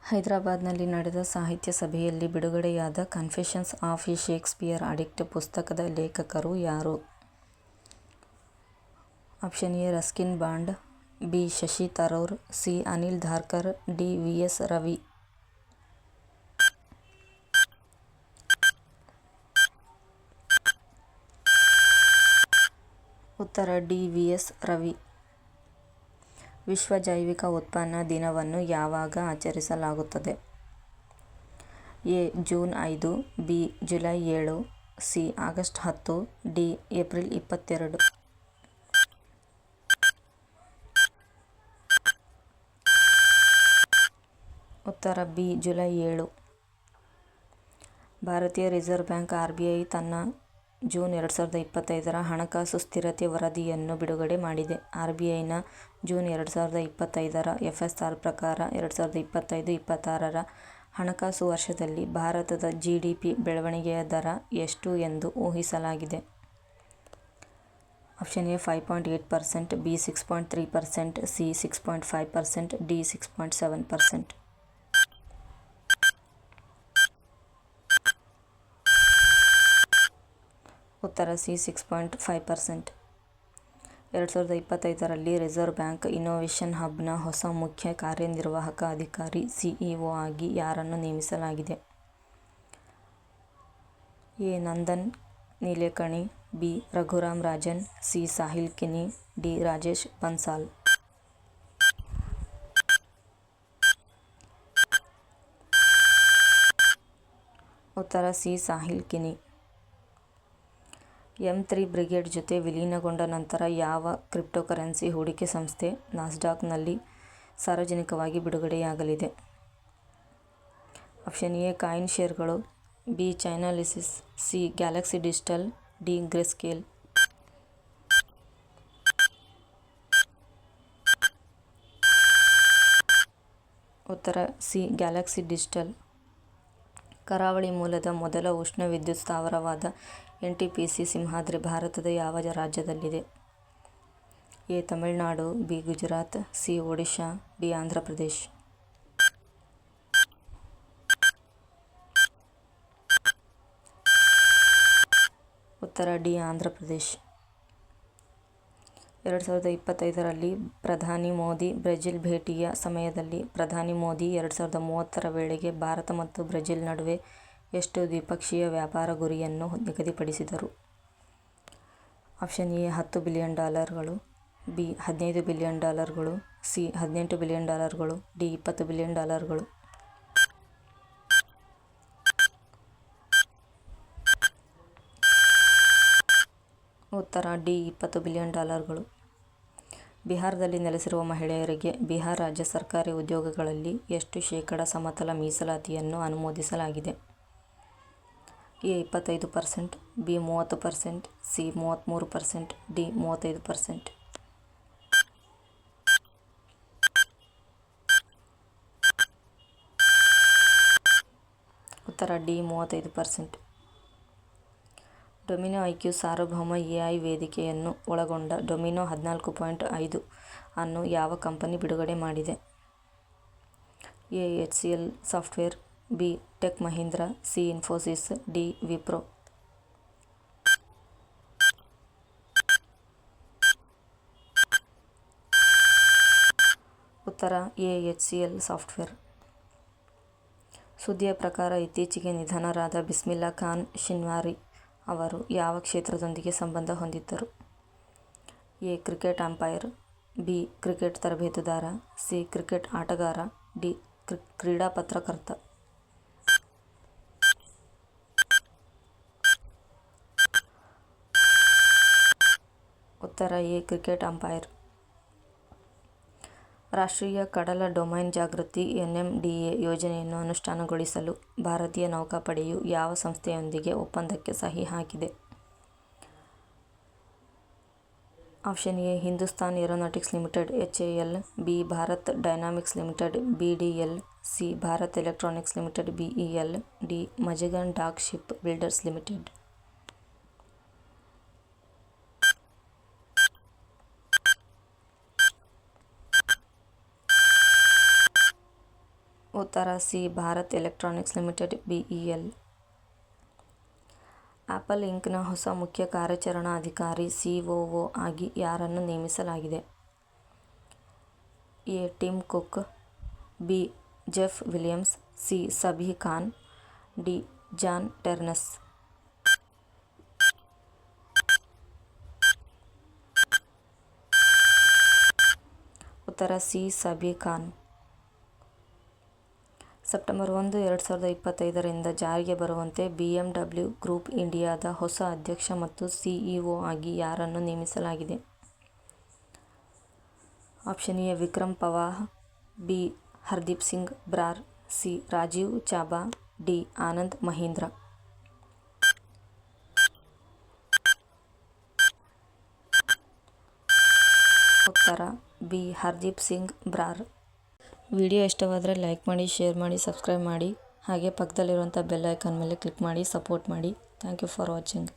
ಹೈದರಾಬಾದ್ನಲ್ಲಿ ನಡೆದ ಸಾಹಿತ್ಯ ಸಭೆಯಲ್ಲಿ ಬಿಡುಗಡೆಯಾದ confessions of a Shakespeare addict ಪುಸ್ತಕದ ಲೇಖಕರು ಯಾರು? Option A Ruskin Bond, B Shashi Tharoor, C Anil Dharker, D V S Ravi. ಉತ್ತರ ಡಿ ವಿ ಎಸ್ ರವಿ. ವಿಶ್ವ ಜೈವಿಕ ಉತ್ಪನ್ನ ದಿನವನ್ನು ಯಾವಾಗ ಆಚರಿಸಲಾಗುತ್ತದೆ? A June 5, B July 7, C August 10, D April 22. ಉತ್ತರ ಬಿ ಜುಲೈ 7. ಭಾರತೀಯ ರಿಸರ್ವ್ ಬ್ಯಾಂಕ್ RBI ತನ್ನ ಜೂನ್ 2025ರ ಹಣಕಾಸು ಸ್ಥಿರತೆ ವರದಿಯನ್ನು ಬಿಡುಗಡೆ ಮಾಡಿದೆ. RBIನ ಜೂನ್ 2025ರ FSR ಪ್ರಕಾರ 2025-26ರ ಹಣಕಾಸು ವರ್ಷದಲ್ಲಿ ಭಾರತದ GDP ಬೆಳವಣಿಗೆಯ ದರ ಎಷ್ಟು ಎಂದು ಊಹಿಸಲಾಗಿದೆ? Option A 5.8%, B 6.3%, C 6.5%, D 6.7%. ಉತ್ತರ ಸಿ 6.5%. 2025ರಲ್ಲಿ ರಿಸರ್ವ್ ಬ್ಯಾಂಕ್ ಇನ್ನೋವೇಷನ್ ಹಬ್ನ ಹೊಸ ಮುಖ್ಯ ಕಾರ್ಯನಿರ್ವಾಹಕ ಅಧಿಕಾರಿ CEO ಆಗಿ ಯಾರನ್ನು ನೇಮಿಸಲಾಗಿದೆ? A Nandan Nilekani, B Raghuram Rajan, C Sahil Kini, D Rajesh Bansal. ಉತ್ತರ ಸಿ ಸಾಹಿಲ್ ಕಿನಿ. M3 ಬ್ರಿಗೇಡ್ ಜೊತೆ ವಿಲೀನಗೊಂಡ ನಂತರ ಯಾವ ಕ್ರಿಪ್ಟೋಕರೆನ್ಸಿ ಹೂಡಿಕೆ ಸಂಸ್ಥೆ ನಾಸ್ಡಾಕ್ನಲ್ಲಿ ಸಾರ್ವಜನಿಕವಾಗಿ ಬಿಡುಗಡೆಯಾಗಲಿದೆ? ಆಪ್ಷನ್ ಎ ಕಾಯಿನ್ ಶೇರ್ಗಳು, B Chainalysis, C Galaxy Digital, D Grayscale. ಉತ್ತರ ಸಿ ಗ್ಯಾಲಕ್ಸಿ ಡಿಜಿಟಲ್. ಕರಾವಳಿ ಮೂಲದ ಮೊದಲ ಉಷ್ಣ ವಿದ್ಯುತ್ ಸ್ಥಾವರವಾದ NTPC ಸಿಂಹಾದ್ರಿ ಭಾರತದ ಯಾವ ರಾಜ್ಯದಲ್ಲಿದೆ? A Tamil Nadu, B Gujarat, C Odisha, D Andhra Pradesh. ಉತ್ತರ ಡಿ ಆಂಧ್ರಪ್ರದೇಶ್. 2025ರಲ್ಲಿ ಪ್ರಧಾನಿ ಮೋದಿ ಬ್ರೆಜಿಲ್ ಭೇಟಿಯ ಸಮಯದಲ್ಲಿ ಪ್ರಧಾನಿ ಮೋದಿ 2030ರ ವೇಳೆಗೆ ಭಾರತ ಮತ್ತು ಬ್ರೆಜಿಲ್ ನಡುವೆ ಎಷ್ಟು ದ್ವಿಪಕ್ಷೀಯ ವ್ಯಾಪಾರ ಗುರಿಯನ್ನು ನಿಗದಿಪಡಿಸಿದರು? Option A $10 billion, B $15 billion, C $18 billion, D $20 billion. ಉತ್ತರ ಡಿ $20 ಬಿಲಿಯನ್. ಬಿಹಾರದಲ್ಲಿ ನೆಲೆಸಿರುವ ಮಹಿಳೆಯರಿಗೆ ಬಿಹಾರ ರಾಜ್ಯ ಸರ್ಕಾರಿ ಉದ್ಯೋಗಗಳಲ್ಲಿ ಎಷ್ಟು ಶೇಕಡಾ ಸಮತಲ ಮೀಸಲಾತಿಯನ್ನು ಅನುಮೋದಿಸಲಾಗಿದೆ? A 25%, B 30%, C 33%, D 35%. ಉತ್ತರ ಡಿ 35%. ಡೊಮಿನೋ ಐಕ್ಯೂ ಸಾರ್ವಭೌಮ AI ವೇದಿಕೆಯನ್ನು ಒಳಗೊಂಡ ಡೊಮಿನೋ 14.5 ಅನ್ನು ಯಾವ ಕಂಪನಿ ಬಿಡುಗಡೆ ಮಾಡಿದೆ? A HCL software, B tech Mahindra, C Infosys, D Wipro. ಉತ್ತರ ಎ HCL ಸಾಫ್ಟ್ವೇರ್. ಸುದ್ದಿಯ ಪ್ರಕಾರ ಇತ್ತೀಚೆಗೆ ನಿಧನರಾದ ಬಿಸ್ಮಿಲ್ಲಾ ಖಾನ್ ಶಿನ್ವಾರಿ ಅವರು ಯಾವ ಕ್ಷೇತ್ರದೊಂದಿಗೆ ಸಂಬಂಧ ಹೊಂದಿದ್ದರು? A cricket umpire, B cricket ತರಬೇತುದಾರ, ಸಿ ಕ್ರಿಕೆಟ್ ಆಟಗಾರ, ಡಿ ಕ್ರೀಡಾ ಪತ್ರಕರ್ತ. ಉತ್ತರ ಎ ಕ್ರಿಕೆಟ್ ಅಂಪೈರ್. ರಾಷ್ಟ್ರೀಯ ಕಡಲ ಡೊಮೈನ್ ಜಾಗೃತಿ NMDA ಯೋಜನೆಯನ್ನು ಅನುಷ್ಠಾನಗೊಳಿಸಲು ಭಾರತೀಯ ನೌಕಾಪಡೆಯು ಯಾವ ಸಂಸ್ಥೆಯೊಂದಿಗೆ ಒಪ್ಪಂದಕ್ಕೆ ಸಹಿ ಹಾಕಿದೆ? Option A Hindustan Aeronautics Limited HAL, B Bharat Dynamics Limited BDL, C Bharat Electronics Limited BEL, D Mazagon Dock Shipbuilders Limited. ಉತ್ತರ C Bharat Electronics Limited BEL. Apple ಇಂಕ್ನ ಹೊಸ ಮುಖ್ಯ ಕಾರ್ಯಾಚರಣಾ ಅಧಿಕಾರಿ COO ಆಗಿ ಯಾರನ್ನು ನೇಮಿಸಲಾಗಿದೆ? A Tim Cook, B Jeff Williams, C Sabih Khan, D John Ternus. ಉತ್ತರ ಸಿ ಸಬೀಹ್ ಖಾನ್. ಸೆಪ್ಟೆಂಬರ್ 1, 2025 ಜಾರಿಗೆ ಬರುವಂತೆ BMW ಗ್ರೂಪ್ ಇಂಡಿಯಾದ ಹೊಸ ಅಧ್ಯಕ್ಷ ಮತ್ತು CEO ಆಗಿ ಯಾರನ್ನು ನೇಮಿಸಲಾಗಿದೆ? Option A Vikram Pawar, B Hardeep Singh Brar, C Rajeev Chaba, D Anand Mahindra. ಉತ್ತರ ಬಿ ಹರ್ದೀಪ್ ಸಿಂಗ್ ಬ್ರಾರ್. ವಿಡಿಯೋ ಇಷ್ಟವಾದರೆ ಲೈಕ್ ಮಾಡಿ, ಶೇರ್ ಮಾಡಿ, ಸಬ್ಸ್ಕ್ರೈಬ್ ಮಾಡಿ. ಹಾಗೆ ಪಕ್ಕದಲ್ಲಿರುವಂಥ ಬೆಲ್ ಐಕಾನ್ ಮೇಲೆ ಕ್ಲಿಕ್ ಮಾಡಿ ಸಪೋರ್ಟ್ ಮಾಡಿ. Thank you for watching.